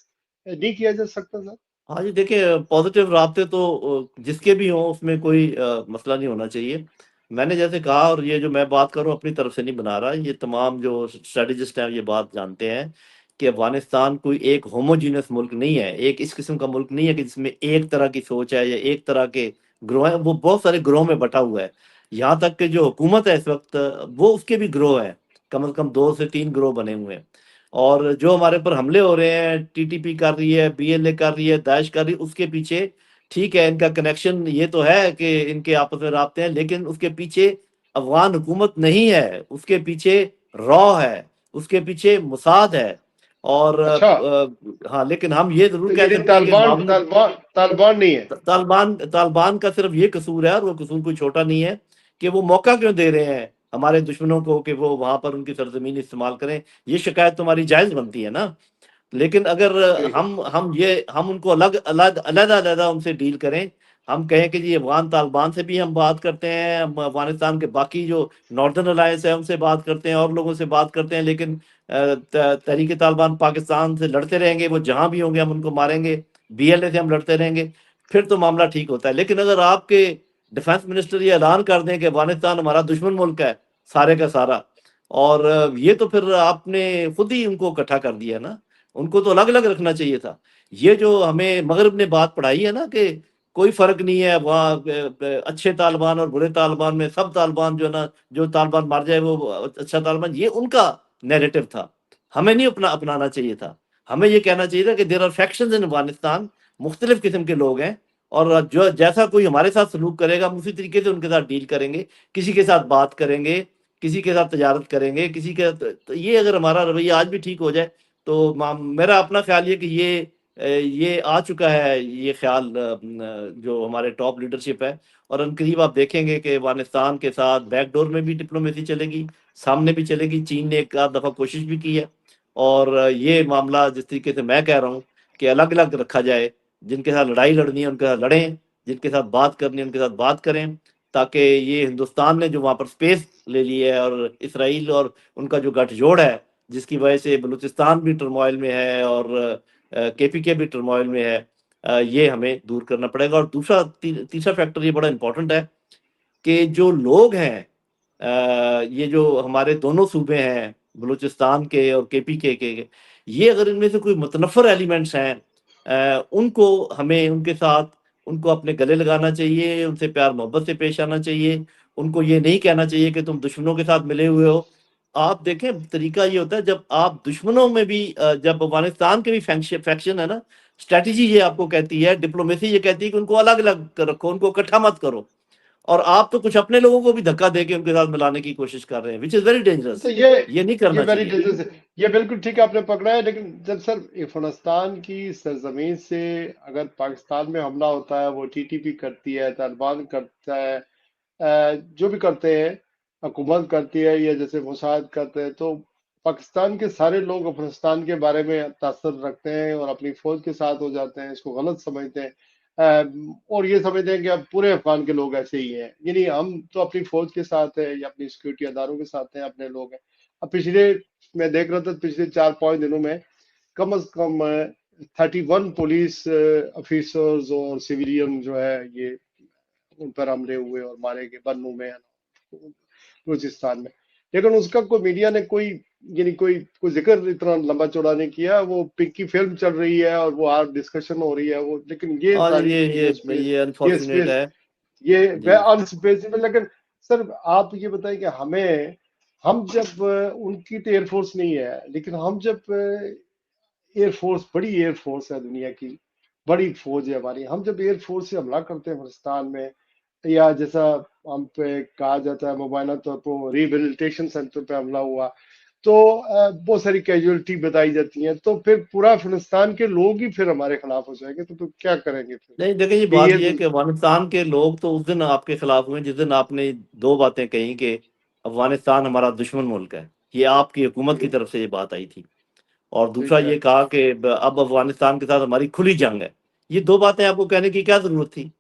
नहीं किया जा सकता सर? हाँ जी, देखिए पॉजिटिव राब्ते तो जिसके भी हों उसमें कोई मसला नहीं होना चाहिए। मैंने जैसे कहा, और ये जो मैं बात कर रहा हूँ अपनी तरफ से नहीं बना रहा, ये तमाम जो स्ट्रेटजिस्ट हैं ये बात जानते हैं कि अफगानिस्तान कोई एक होमोजीनियस मुल्क नहीं है, एक इस किस्म का मुल्क नहीं है कि जिसमें एक तरह की सोच है या एक तरह के ग्रोह है। वो बहुत सारे ग्रोह में बटा हुआ है। यहाँ तक कि जो हुकूमत है इस वक्त, वो उसके भी ग्रोह है, कम से कम 2 से 3 ग्रोह बने हुए हैं। और जो हमारे ऊपर हमले हो रहे हैं, टीटीपी कर रही है, बीएलए कर रही है, दाइश कर रही है, उसके पीछे ठीक है इनका कनेक्शन ये तो है कि इनके आपस में राब्ते हैं, लेकिन उसके पीछे अफगान हुकूमत नहीं है, उसके पीछे रॉ है, उसके पीछे मुसाद है। और अच्छा, हाँ, लेकिन हम ये जरूर तो कह यानी सकते हैं कि तालिबान मामूली तालिबान तालिबान नहीं है? तालिबान तालिबान का सिर्फ ये कसूर है, और वो कसूर कोई छोटा नहीं है, कि वो मौका क्यों दे रहे हैं हमारे दुश्मनों को कि वो वहां पर उनकी सरजमीन इस्तेमाल करें। ये शिकायत तुम्हारी जायज बनती है ना। लेकिन अगर हम उनको अलग अलग अलग अलग उनसे डील करें, हम कहें कि जी अफगान तालिबान से भी हम बात करते हैं, हम अफगानिस्तान के बाकी जो नॉर्दर्न अलायंस है उनसे बात करते हैं और लोगों से बात करते हैं, लेकिन तहरीक तालिबान पाकिस्तान से लड़ते रहेंगे, वो जहां भी होंगे हम उनको मारेंगे, बीएलए से हम लड़ते रहेंगे, फिर तो मामला ठीक होता है। लेकिन अगर आपके डिफेंस मिनिस्टर ये ऐलान कर दें कि अफगानिस्तान हमारा दुश्मन मुल्क है सारे का सारा, और ये तो फिर आपने खुद ही उनको इकट्ठा कर दिया ना। उनको तो अलग अलग रखना चाहिए था। ये जो हमें मगरब ने बात पढ़ाई है ना कि कोई फर्क नहीं है वहाँ अच्छे तालिबान और बुरे तालिबान में, सब तालिबान जो है ना, जो तालिबान मार जाए वो अच्छा तालिबान, ये उनका नैरेटिव था। हमें नहीं अपनाना चाहिए था। हमें ये कहना चाहिए था कि देर आर फैक्शंस इन अफगानिस्तान, मुख्तलिफ किस्म के लोग हैं, और जो जैसा कोई हमारे साथ सलूक करेगा हम उसी तरीके से उनके साथ डील करेंगे, किसी के साथ बात करेंगे, किसी के साथ तजारत करेंगे, किसी के तो ये अगर हमारा रवैया आज भी ठीक हो जाए, तो मेरा अपना ख्याल ये कि ये आ चुका है ये ख्याल, जो हमारे टॉप लीडरशिप है। और अनकरीब आप देखेंगे कि अफगानिस्तान के साथ बैकडोर में भी डिप्लोमेसी चलेगी, सामने भी चलेगी। चीन ने एक आध दफ़ा कोशिश भी की है। और ये मामला जिस तरीके से मैं कह रहा हूँ कि अलग अलग रखा जाए, जिनके साथ लड़ाई लड़नी है उनके साथ लड़ें, जिनके साथ बात करनी है उनके साथ बात करें, ताकि ये हिंदुस्तान ने जो वहाँ पर स्पेस ले ली है, और इसराइल और उनका जो गठजोड़ है, जिसकी वजह से बलूचिस्तान भी टर्मोइल में है और केपीके भी टर्मोइल में है। ये हमें दूर करना पड़ेगा। और दूसरा तीसरा फैक्टर ये बड़ा इंपॉर्टेंट है कि जो लोग हैं, ये जो हमारे दोनों सूबे हैं, बलूचिस्तान के और केपीके के, ये अगर इनमें से कोई मुतनफ़र एलिमेंट्स हैं, उनको हमें उनके साथ उनको अपने गले लगाना चाहिए, उनसे प्यार मोहब्बत से पेश आना चाहिए। उनको ये नहीं कहना चाहिए कि तुम दुश्मनों के साथ मिले हुए हो। आप देखें, तरीका ये होता है जब आप दुश्मनों में भी जब अफ़गानिस्तान के भी फैक्शन है ना, स्ट्रैटेजी ये आपको कहती है, डिप्लोमेसी ये कहती है कि उनको अलग-अलग रखो, उनको इकट्ठा मत करो। और आप तो कुछ अपने लोगों को भी धक्का देके उनके साथ मिलाने की कोशिश कर रहे हैं, व्हिच इज़ वेरी तो डेंजरस। ये ये नहीं ये करना वेरी चाहिए। डेंजरस है। ये बिल्कुल ठीक आपने पकड़ा है, लेकिन जब सर अफगानिस्तान की सरजमीन से अगर पाकिस्तान में हमला होता है, वो टीटीपी करती है, तालिबान करता है, जो भी करते हैं, हुकूमत करती है, या जैसे मोसाद करते हैं, तो पाकिस्तान के सारे लोग अफगानिस्तान के बारे में तासर रखते हैं और अपनी फौज के साथ हो जाते हैं, इसको गलत समझते हैं। और ये समझते हैं कि अब पूरे अफगान के लोग ऐसे ही हैं, यानी हम तो अपनी फौज के साथ है या अपनी सिक्योरिटी अदारों के साथ हैं, अपने लोग हैं। अब पिछले मैं देख रहा था, पिछले 4-5 दिनों में कम से कम 31 पुलिस ऑफिसर्स और सिविलियन जो है, ये उन पर हमले हुए और मारे गए, बन्नू में, बलूचिस्तान में। लेकिन उसका कोई मीडिया ने कोई, यानी कोई जिक्र इतना लंबा चौड़ा नहीं किया। वो पिंक की फिल्म चल रही है और वो आज डिस्कशन हो रही है वो, लेकिन ये और सारी ये चीजें ये स्पेस, ये ये अनफॉर्चुनेट स्पेस, है। ये जी। अनस्पेसिफिक। लेकिन सर आप ये बताएं कि हमें, हम जब उनकी तो एयरफोर्स नहीं है, लेकिन हम जब एयरफोर्स, बड़ी एयरफोर्स है दुनिया की, बड़ी फौज है हमारी, हम जब एयरफोर्स से हमला करते हैं पाकिस्तान में, या जैसा हम पे कहा जाता है मुबैना तौर पर रिहेबिलिटेशन सेंटर पे हमला हुआ, तो बहुत सारी कैजुअलिटी बताई जाती हैं, तो फिर पूरा अफगानिस्तान के लोग ही फिर हमारे खिलाफ हो जाएंगे, तो क्या करेंगे फिर? नहीं, देखिए, ये कि बात ये ये है कि अफगानिस्तान के लोग तो उस दिन आपके खिलाफ हुए जिस दिन आपने दो बातें कही कि अफगानिस्तान हमारा दुश्मन मुल्क है। ये आपकी हुकूमत की तरफ से ये बात आई थी। और दूसरा ये एग्जैक्टली। कहा कि अब अफगानिस्तान के साथ हमारी खुली जंग है। ये दो बातें आपको कहने की क्या जरूरत थी?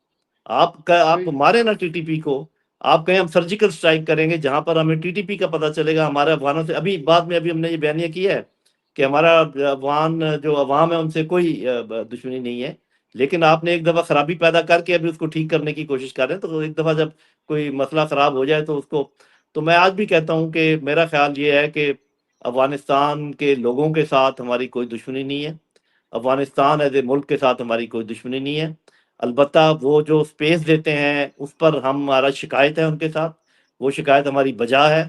आप वही। मारे ना टीटीपी को। आप कहें हम सर्जिकल स्ट्राइक करेंगे, जहां पर हमें टीटीपी का पता चलेगा हमारे अफगानों से। अभी बाद में अभी हमने ये बयानिया किया है कि हमारा अफगान जो अवाम है उनसे कोई दुश्मनी नहीं है। लेकिन आपने एक दफा खराबी पैदा करके अभी उसको ठीक करने की कोशिश कर रहे हैं। तो एक दफा जब कोई मसला खराब हो जाए तो उसको, तो मैं आज भी कहता हूं कि मेरा ख्याल ये है कि अफगानिस्तान के लोगों के साथ हमारी कोई दुश्मनी नहीं है। अफगानिस्तान एज ए मुल्क के साथ हमारी कोई दुश्मनी नहीं है। अलबत्ता वो जो स्पेस देते हैं उस पर हमारा शिकायत है उनके साथ। वो शिकायत हमारी बजा है।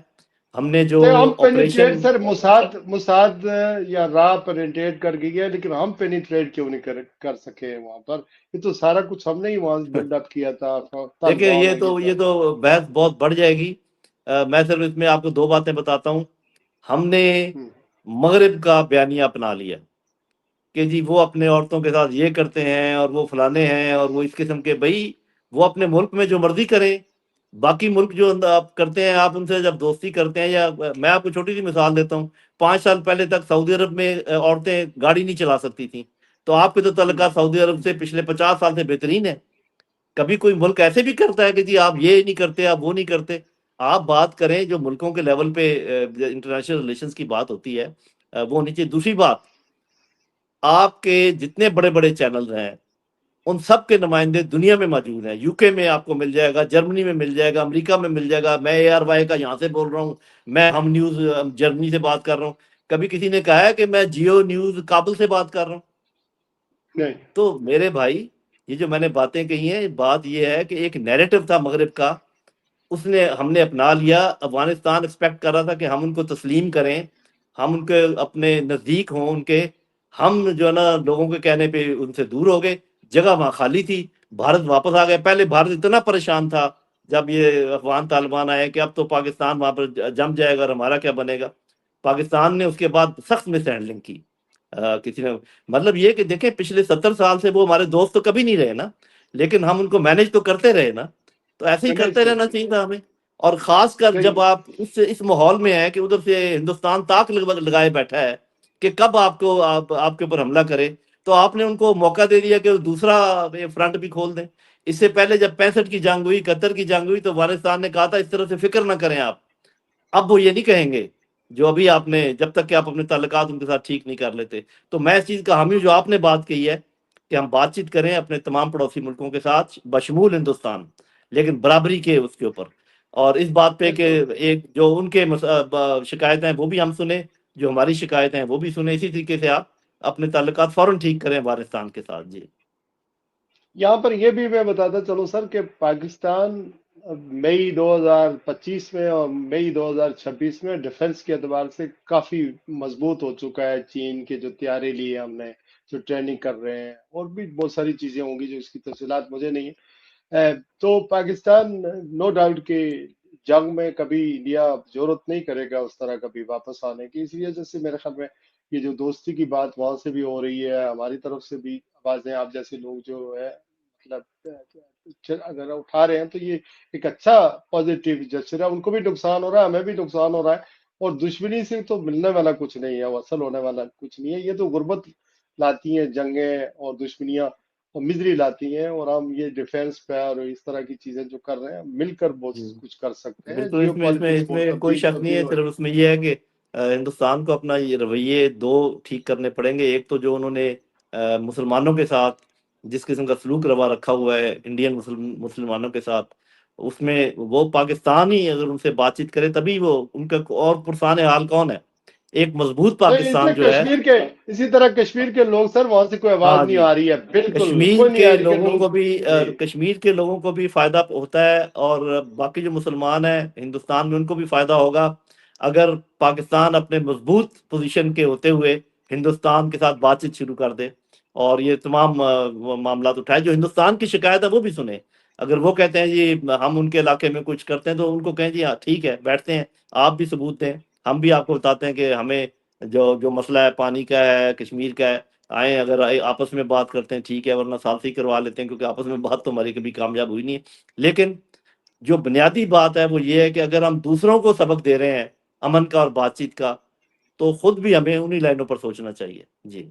हमने जो तो हम operation, penetrate sir, Mossad Mossad या राह पेनिट्रेट कर गई है, लेकिन हम पेनिट्रेट क्यों नहीं कर सके वहां पर? ये तो सारा कुछ हमने ही वहां बिल्डअप किया था, देखिए, तालिबान और ये ये सब। तो बहस बहुत बढ़ जाएगी। मैं सिर्फ इसमें आपको दो बातें बताता हूँ। हमने हम्म। मगरिब का बयानिया अपना लिया कि जी वो अपने औरतों के साथ ये करते हैं और वो फलाने हैं और वो इस किस्म के। भाई, वो अपने मुल्क में जो मर्जी करें। बाकी मुल्क जो आप करते हैं, आप उनसे जब दोस्ती करते हैं, या मैं आपको छोटी सी मिसाल देता हूँ। 5 साल पहले तक सऊदी अरब में औरतें गाड़ी नहीं चला सकती थी। तो आपके तो तल्लुकात सऊदी अरब से पिछले 50 साल से बेहतरीन है। कभी कोई मुल्क ऐसे भी करता है कि जी आप ये नहीं करते, आप वो नहीं करते? आप बात करें जो मुल्कों के लेवल पे इंटरनेशनल रिलेशंस की बात होती है, वो होनी चाहिए। दूसरी बात, आपके जितने बड़े बड़े चैनल हैं उन सब के नुमाइंदे दुनिया में मौजूद हैं। यूके में आपको मिल जाएगा, जर्मनी में मिल जाएगा, अमेरिका में मिल जाएगा। मैं ARY का यहाँ से बोल रहा हूँ, मैं हम न्यूज जर्मनी से बात कर रहा हूँ। कभी किसी ने कहा है कि मैं जियो न्यूज काबुल से बात कर रहा हूँ? नहीं। तो मेरे भाई, ये जो मैंने बातें कही हैं, बात ये है कि एक नैरेटिव था मगरिब का, उसने हमने अपना लिया। अफगानिस्तान एक्सपेक्ट कर रहा था कि हम उनको तस्लीम करें, हम उनके अपने नज़दीक हों उनके। हम जो है ना लोगों के कहने पे उनसे दूर हो गए। जगह वहाँ खाली थी, भारत वापस आ गया। पहले भारत इतना परेशान था जब ये अफगान तालिबान आए कि अब तो पाकिस्तान वहाँ पर जम जाएगा और हमारा क्या बनेगा। पाकिस्तान ने उसके बाद सख्त मिस हैंडलिंग की। किसी ने, मतलब ये कि देखें, पिछले 70 साल से वो हमारे दोस्त तो कभी नहीं रहे ना, लेकिन हम उनको मैनेज तो करते रहे ना। तो ऐसे ही मैनेज करते रहना करके। चाहिए था हमें। और खासकर जब नहीं। आप इस माहौल में हैं कि उधर से हिंदुस्तान ताक लगाए बैठा है कि कब आपके ऊपर हमला करे, तो आपने उनको मौका दे दिया कि वो दूसरा फ्रंट भी खोल दें। इससे पहले जब 65 की जंग हुई, 71 की जंग हुई, तो अफगानिस्तान ने कहा था इस तरह से फिक्र ना करें आप। अब वो ये नहीं कहेंगे। जो अभी आपने, जब तक कि आप अपने ताल्लुकात उनके साथ ठीक नहीं कर लेते। तो मैं इस चीज़ का हामी हूँ जो आपने बात कही है कि हम बातचीत करें अपने तमाम पड़ोसी मुल्कों के साथ बशमूल हिंदुस्तान, लेकिन बराबरी के उसके ऊपर। और इस बात पे कि बिल्कुल। एक जो उनके शिकायतें हैं वो भी हम सुने, जो हमारी शिकायतें हैं वो भी सुने। इसी तरीके से आप अपने ताल्लुकात फौरन ठीक करें अफगानिस्तान के साथ। जी यहाँ पर यह भी मैं बताता चलूं सर कि पाकिस्तान मई 2025 में और मई 2026 में डिफेंस के एतबार से काफी मजबूत हो चुका है। चीन के जो तैयारी लिए हमने, जो ट्रेनिंग कर रहे हैं, और भी बहुत सारी चीजें होंगी जो इसकी तफसीलात मुझे नहीं है। तो पाकिस्तान नो डाउट कि जंग में कभी इंडिया जरूरत नहीं करेगा उस तरह कभी वापस आने की। इसी वजह से मेरे ख्याल में ये जो दोस्ती की बात वहां से भी हो रही है, हमारी तरफ से भी आवाजें आप जैसे लोग जो है मतलब अगर उठा रहे हैं, तो ये एक अच्छा पॉजिटिव जस्टिस है। उनको भी नुकसान हो रहा है, हमें भी नुकसान हो रहा है, और दुश्मनी से तो मिलने वाला कुछ नहीं है, वो असल होने वाला कुछ नहीं है। ये तो गुर्बत लाती हैं जंगें और दुश्मनियां, और मिजरी लाती हैं। और हम ये डिफेंस पे और इस तरह की चीजें जो कर रहे हैं, मिलकर बहुत जी कुछ कर सकते हैं। बिल्कुल, जियो इसमें इसमें पॉलिटिक्स बहुत इसमें कोई तब्दील शक नहीं तब्दील है। हो रही सिर्फ उसमें ये है कि हिंदुस्तान को अपना ये रवैये दो ठीक करने पड़ेंगे। एक तो जो उन्होंने मुसलमानों के साथ जिस किस्म का सलूक रवा रखा हुआ है इंडियन मुसलमानों के साथ, उसमें वो पाकिस्तान ही अगर उनसे बातचीत करे तभी वो उनका, और पुरसान हाल कौन है? एक मजबूत है। नहीं, पाकिस्तान इसमें जो है। कश्मीर के, इसी तरह कश्मीर के लोग सर, वहां से कोई आवाज हाँ नहीं जी, आ रही है, बिल्कुल कश्मीर कोई नहीं आ के रही कि लोगों लोग। को भी जी। कश्मीर के लोगों को भी फायदा होता है, और बाकी जो मुसलमान हैं हिंदुस्तान में उनको भी फायदा होगा अगर पाकिस्तान अपने मजबूत पोजीशन के होते हुए हिंदुस्तान के साथ बातचीत शुरू कर दे और ये तमाम मामला उठाए। जो हिंदुस्तान की शिकायत है वो भी सुने। अगर वो कहते हैं जी हम उनके इलाके में कुछ करते हैं, तो उनको कहें जी हाँ ठीक है, बैठते हैं, आप भी सबूत दें, हम भी आपको बताते हैं कि हमें जो जो मसला है पानी का है, कश्मीर का है, आए अगर आए आपस में बात करते हैं ठीक है, वरना सालसी करवा लेते हैं, क्योंकि आपस में बात तो हमारी कभी कामयाब हुई नहीं है। लेकिन जो बुनियादी बात है वो ये है कि अगर हम दूसरों को सबक दे रहे हैं अमन का और बातचीत का, तो खुद भी हमें उन्हीं लाइनों पर सोचना चाहिए। जी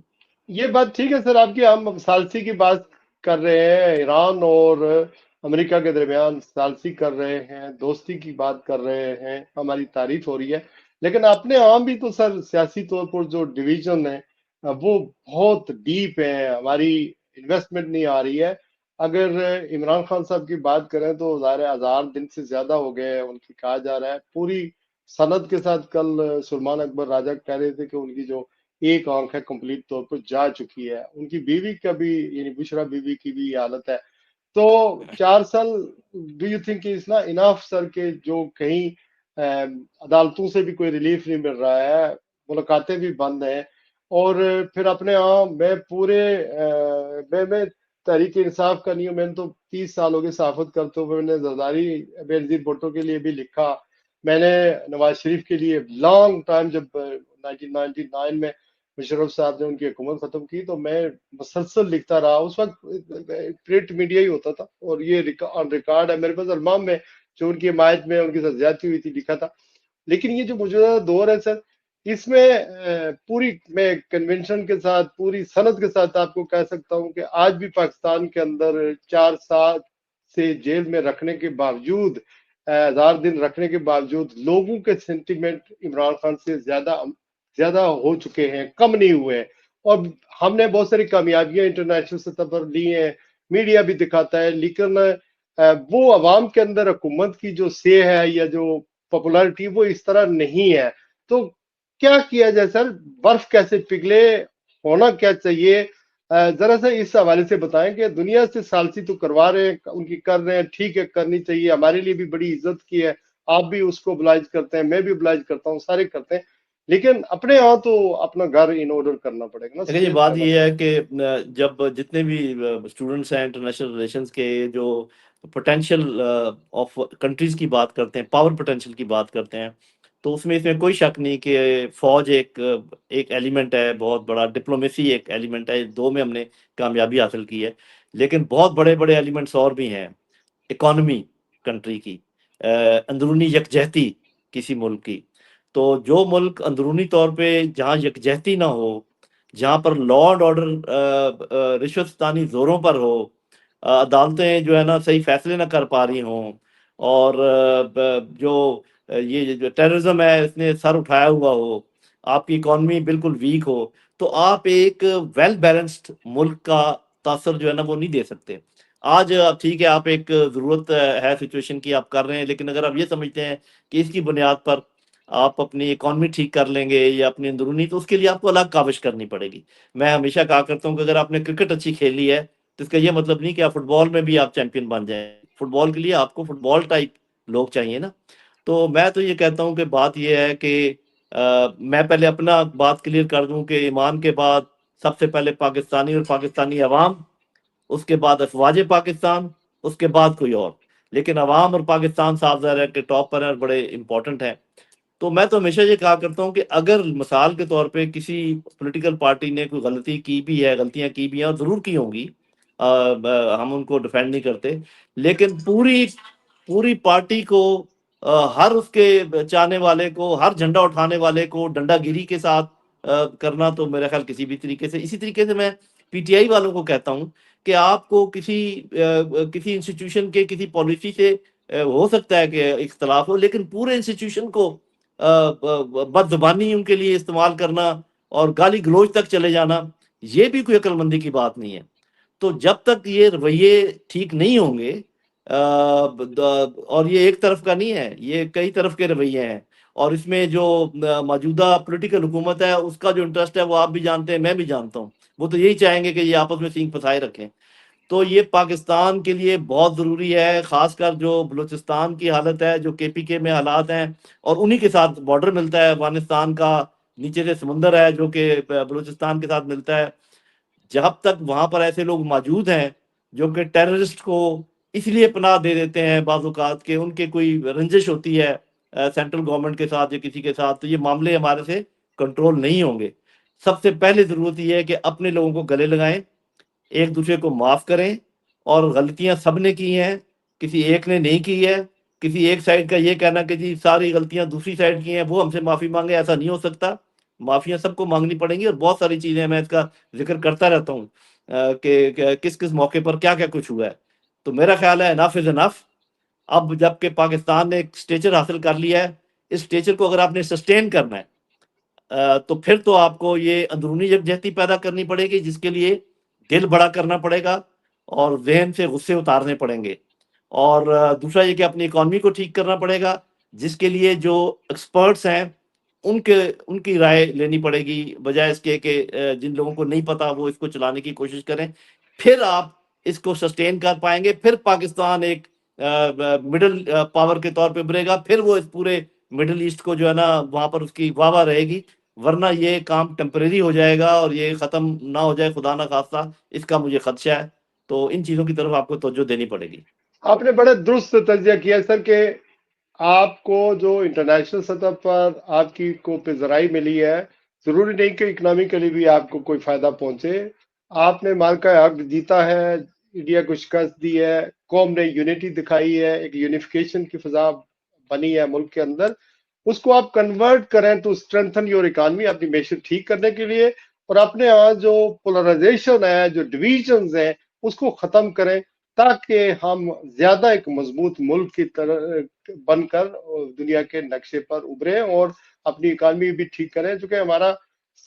ये बात ठीक है सर आपकी। हम सालसी की बात कर रहे हैं, ईरान और अमेरिका के दरमियान सालसी कर रहे हैं, दोस्ती की बात कर रहे हैं, हमारी तारीफ हो रही है। लेकिन अपने यहाँ भी तो सर सियासी तौर पर जो डिवीजन है वो बहुत डीप है, हमारी इन्वेस्टमेंट नहीं आ रही है। अगर इमरान खान साहब की बात करें तो ज़ाहिर है 1000 दिन से ज्यादा हो गए हैं उनकी, कहा जा रहा है पूरी सनद के साथ। कल सुलेमान अकबर राजा कह रहे थे कि उनकी जो एक आंख है कंप्लीट तौर पर जा चुकी है। उनकी बीवी का भी, यानी बुशरा बीवी की भी ये हालत है। तो 4 साल, डू यू थिंक इज ना इनफ सर के जो कहीं अदालतों से भी कोई रिलीफ नहीं मिल रहा है, मुलाकातें भी बंद हैं। और फिर अपने यहाँ मैं पूरे मैं तहरीक इंसाफ का नहीं हूँ, मैंने तो 30 साल हो गए सहाफत करते हुए। मैंने जरदारी बेनजीर भुट्टो के लिए भी लिखा, मैंने नवाज शरीफ के लिए लॉन्ग टाइम, जब 1999 में मुशर्रफ साहब ने उनकी हुकूमत खत्म की, तो मैं मुसलसल लिखता रहा। उस वक्त प्रिंट मीडिया ही होता था, और ये ऑन रिकॉर्ड है मेरे पास अल्बम में, जो उनकी हिमायत में उनके साथ ज्यादती हुई थी, लिखा था। लेकिन ये जो मौजूदा दौर है सर, इसमें पूरी मैं कन्वेंशन के साथ, पूरी सनद के साथ आपको कह सकता हूं कि आज भी पाकिस्तान के अंदर 4 साल से जेल में रखने के बावजूद, 1000 दिन रखने के बावजूद, लोगों के सेंटिमेंट इमरान खान से ज्यादा ज्यादा हो चुके हैं, कम नहीं हुए हैं। और हमने बहुत सारी कामयाबियां इंटरनेशनल सतह पर ली हैं, मीडिया भी दिखाता है, लेकिन वो अवाम के अंदर हुकूमत की जो से है या जो पॉपुलैरिटी, वो इस तरह नहीं है। तो क्या किया जाए सर, बर्फ कैसे पिघले, होना क्या चाहिए? जरा सा इस हवाले से बताएं कि दुनिया से सालसी तो करवा रहे हैं, उनकी कर रहे हैं, ठीक है, करनी चाहिए, हमारे लिए भी बड़ी इज्जत की है। आप भी उसको oblige करते हैं, मैं भी oblige करता हूँ, सारे करते हैं। लेकिन अपने यहाँ तो अपना घर इन ऑर्डर करना पड़ेगा ना, देखिए, ये सबसे बात पहला ये है सवाल। कि जब जितने भी स्टूडेंट्स हैं इंटरनेशनल रिलेशंस के, जो पोटेंशियल ऑफ कंट्रीज की बात करते हैं, पावर पोटेंशियल की बात करते हैं, तो उसमें इसमें कोई शक नहीं कि फौज एक एक एलिमेंट है, बहुत बड़ा डिप्लोमेसी एक एलिमेंट है। दो में हमने कामयाबी हासिल की है, लेकिन बहुत बड़े बड़े एलिमेंट्स और भी हैं। इकोनॉमी कंट्री की, अंदरूनी यकजहती किसी मुल्क की। तो जो मुल्क अंदरूनी तौर पे जहाँ यकजहती ना हो, जहाँ पर लॉ एंड ऑर्डर रिश्वततानी जोरों पर हो, अदालतें जो है ना सही फैसले ना कर पा रही हों, और जो ये जो टेररिज्म है इसने सर उठाया हुआ हो, आपकी इकॉनमी बिल्कुल वीक हो, तो आप एक वेल बैलेंस्ड मुल्क का तासर जो है ना वो नहीं दे सकते। आज ठीक है, आप एक ज़रूरत है सिचुएशन की आप कर रहे हैं, लेकिन अगर आप ये समझते हैं कि इसकी बुनियाद पर आप अपनी इकॉनमी ठीक कर लेंगे या अपनी अंदरूनी, तो उसके लिए आपको अलग काविश करनी पड़ेगी। मैं हमेशा कहा करता हूँ कि अगर आपने क्रिकेट अच्छी खेली है, तो इसका ये मतलब नहीं कि आप फुटबॉल में भी आप चैंपियन बन जाएँ। फुटबॉल के लिए आपको फुटबॉल टाइप लोग चाहिए ना। तो मैं तो ये कहता हूँ कि बात ये है कि मैं पहले अपना बात क्लियर कर दूँ कि ईमान के बाद सबसे पहले पाकिस्तानी और पाकिस्तानी अवाम, उसके बाद अफ़वाज पाकिस्तान, उसके बाद कोई और। लेकिन अवाम और पाकिस्तान साफ ज़ाहिर है कि टॉप पर है और बड़े इम्पोर्टेंट हैं। तो मैं तो हमेशा ये कहा करता हूँ कि अगर मिसाल के तौर पे किसी पॉलिटिकल पार्टी ने कोई गलती की भी है, गलतियाँ की भी हैं और ज़रूर की होंगी, हम उनको डिफेंड नहीं करते, लेकिन पूरी पूरी पार्टी को हर उसके चाहने वाले को, हर झंडा उठाने वाले को डंडागिरी के साथ करना तो मेरा ख्याल किसी भी तरीके से, इसी तरीके से मैं पीटीआई वालों को कहता हूँ कि आपको किसी इंस्टीट्यूशन के किसी पॉलिसी से हो सकता है कि इख्तलाफ हो, लेकिन पूरे इंस्टीट्यूशन को बदज़ुबानी उनके लिए इस्तेमाल करना और गाली गलौज तक चले जाना, ये भी कोई अक्लमंदी की बात नहीं है। तो जब तक ये रवैये ठीक नहीं होंगे, और ये एक तरफ का नहीं है, ये कई तरफ के रवैये हैं, और इसमें जो मौजूदा पॉलिटिकल हुकूमत है उसका जो इंटरेस्ट है वो आप भी जानते हैं, मैं भी जानता हूँ। वो तो यही चाहेंगे कि ये आपस में सींग फंसाए रखें। तो ये पाकिस्तान के लिए बहुत ज़रूरी है, ख़ासकर जो बलूचिस्तान की हालत है, जो केपीके में हालात हैं, और उन्हीं के साथ बॉर्डर मिलता है अफ़गानिस्तान का, नीचे से समुंदर है जो कि बलूचिस्तान के साथ मिलता है। जब तक वहाँ पर ऐसे लोग मौजूद हैं, जो कि टेररिस्ट को इसलिए पनाह दे देते हैं बाज़-औक़ात कि उनके कोई रंजिश होती है सेंट्रल गवर्नमेंट के साथ या किसी के साथ, तो ये मामले हमारे से कंट्रोल नहीं होंगे। सबसे पहले ज़रूरत ये है कि अपने लोगों को गले लगाएँ, एक दूसरे को माफ करें, और गलतियां सबने की हैं, किसी एक ने नहीं की है। किसी एक साइड का ये कहना कि जी सारी गलतियां दूसरी साइड की हैं, वो हमसे माफी मांगे, ऐसा नहीं हो सकता। माफियां सबको मांगनी पड़ेंगी, और बहुत सारी चीजें मैं इसका जिक्र करता रहता हूँ कि किस किस मौके पर क्या क्या कुछ हुआ है। तो मेरा ख्याल है इनफ इज इनफ। अब जबकि पाकिस्तान ने एक स्टेचर हासिल कर लिया है, इस स्टेचर को अगर आपने सस्टेन करना है, तो फिर तो आपको ये अंदरूनी यकजहती पैदा करनी पड़ेगी, जिसके लिए दिल बड़ा करना पड़ेगा और ज़हन से गुस्से उतारने पड़ेंगे। और दूसरा ये कि अपनी इकॉनमी को ठीक करना पड़ेगा, जिसके लिए जो एक्सपर्ट्स हैं, उनके उनकी राय लेनी पड़ेगी, बजाय इसके कि जिन लोगों को नहीं पता वो इसको चलाने की कोशिश करें। फिर आप इसको सस्टेन कर पाएँगे, फिर पाकिस्तान एक मिडल पावर के तौर पे उभरेगा, फिर वो इस पूरे मिडल ईस्ट को जो है ना वहाँ पर उसकी वाह-वाह रहेगी। वरना ये काम टेम्परेरी हो जाएगा और ये खत्म ना हो जाए खुदा ना खास्ता, इसका मुझे खदशा है। तो इन चीज़ों की तरफ आपको तवज्जो देनी पड़ेगी। आपने बड़े दुरुस्त तजिया किया सर कि आपको जो इंटरनेशनल सतह पर आपकी को पेजराई मिली है, जरूरी नहीं कि इकोनॉमिकली भी आपको कोई फायदा पहुंचे। आपने माल का हक जीता है, इंडिया को शिकस्त दी है, कौम ने यूनिटी दिखाई है, एक यूनिफिकेशन की फिजा बनी है मुल्क के अंदर। उसको आप कन्वर्ट करें तो स्ट्रेंथन योर इकोनॉमी, अपनी मैशत ठीक करने के लिए, और अपने यहाँ जो पोलराइजेशन है, जो डिविजन्स है, उसको खत्म करें, ताकि हम ज्यादा एक मजबूत मुल्क की तरह बनकर दुनिया के नक्शे पर उभरे और अपनी इकानमी भी ठीक करें। चूंकि हमारा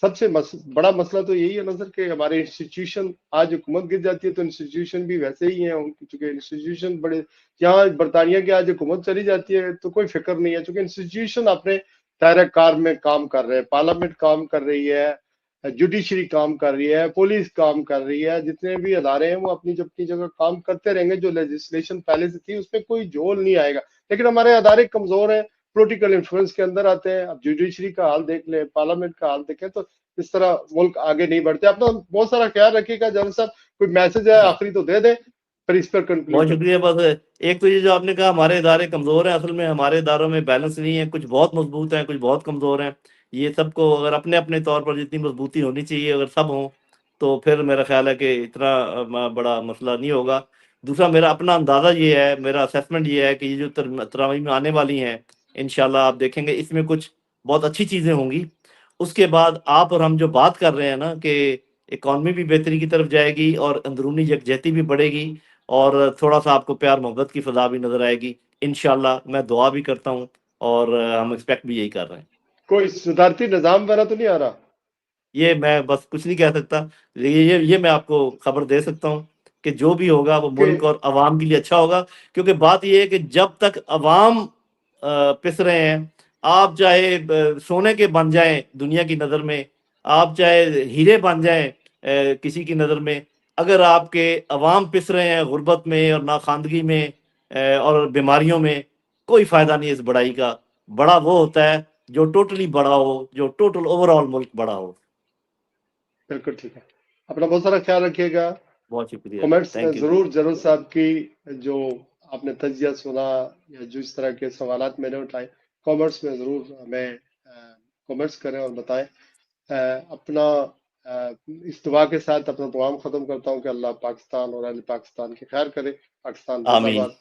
सबसे बड़ा मसला तो यही है ना सर कि हमारे इंस्टीट्यूशन, आज हुकूमत गिर जाती है तो इंस्टीट्यूशन भी वैसे ही हैं उनकी, चूंकि इंस्टीट्यूशन बड़े, यहाँ बरतानिया की आज हुकूमत चली जाती है तो कोई फिक्र नहीं है, चूंकि इंस्टीट्यूशन अपने दायरा कार में काम कर रहे हैं, पार्लियामेंट काम कर रही है, जुडिशरी काम कर रही है, पुलिस काम कर रही है, जितने भी अदारे हैं वो अपनी अपनी जगह काम करते रहेंगे। जो लेजिस्लेशन पहले से थी उसमें कोई जोल नहीं आएगा, लेकिन हमारे अदारे कमजोर हैं, पॉलिटिकल इन्फ्लुएंस के अंदर आते हैं। अब जुडिशरी का हाल देख ले, पार्लियामेंट का हाल देखें, तो इस तरह मुल्क आगे नहीं बढ़ते। अपना बहुत सारा ख्याल रखिएगा। जनरल साहब, कोई मैसेज है आखिरी तो दे दें, फिर इस पर कंक्लूड बहुत करते शुक्रिया। बस एक तो ये जो आपने कहा हमारे इदारे कमज़ोर हैं, असल में हमारे इदारों में बैलेंस नहीं है, कुछ बहुत मजबूत हैं, कुछ बहुत कमज़ोर हैं। ये सबको अगर अपने अपने तौर पर जितनी मजबूती होनी चाहिए अगर सब हों, तो फिर मेरा ख्याल है कि इतना बड़ा मसला नहीं होगा। दूसरा मेरा अपना अंदाज़ा ये है, मेरा असेसमेंट ये है कि ये जो तरामीम आने वाली हैं, इंशाल्लाह आप देखेंगे इसमें कुछ बहुत अच्छी चीज़ें होंगी। उसके बाद आप और हम जो बात कर रहे हैं ना कि इकॉनमी भी बेहतरी की तरफ जाएगी और अंदरूनी यकजहती भी बढ़ेगी, और थोड़ा-सा आपको प्यार मोहब्बत की फ़ज़ा भी नज़र आएगी। इंशाअल्लाह मैं दुआ भी करता हूँ और हम एक्सपेक्ट भी यही कर रहे हैं। कोई सुधारती निज़ाम वगैरह तो नहीं आ रहा? ये मैं बस कुछ नहीं कह सकता, लेकिन ये मैं आपको खबर दे सकता हूँ कि जो भी होगा वो कि मुल्क और अवाम के लिए अच्छा होगा। क्योंकि बात ये है कि जब तक अवाम पिस रहे हैं, आप चाहे सोने के बन जाएं दुनिया की नज़र में, आप चाहे हीरे बन जाएं किसी की नज़र में, अगर आपके अवाम पिस रहे हैं गुर्बत में और नाखानदगी में और बीमारियों में, कोई फ़ायदा नहीं है इस बड़ाई का। बड़ा वो होता है जो टोटली बड़ा हो, जो टोटल ओवरऑल मुल्क बड़ा हो। बिल्कुल ठीक है। अपना बहुत सारा ख्याल रखिएगा। बहुत शुक्रिया, कमेंट्स में थैंक यू। ज़रूर जनरल साहब की जो आपने तजिया सुना या जो इस तरह के सवालात मैंने उठाए, कमेंट्स में ज़रूर हमें कमेंट्स करें और बताएं। अपना इस दुआ के साथ अपना प्रोग्राम ख़त्म करता हूँ कि अल्लाह पाकिस्तान और अहले पाकिस्तान की खैर करे। पाकिस्तान आमीन। जिंदाबाद।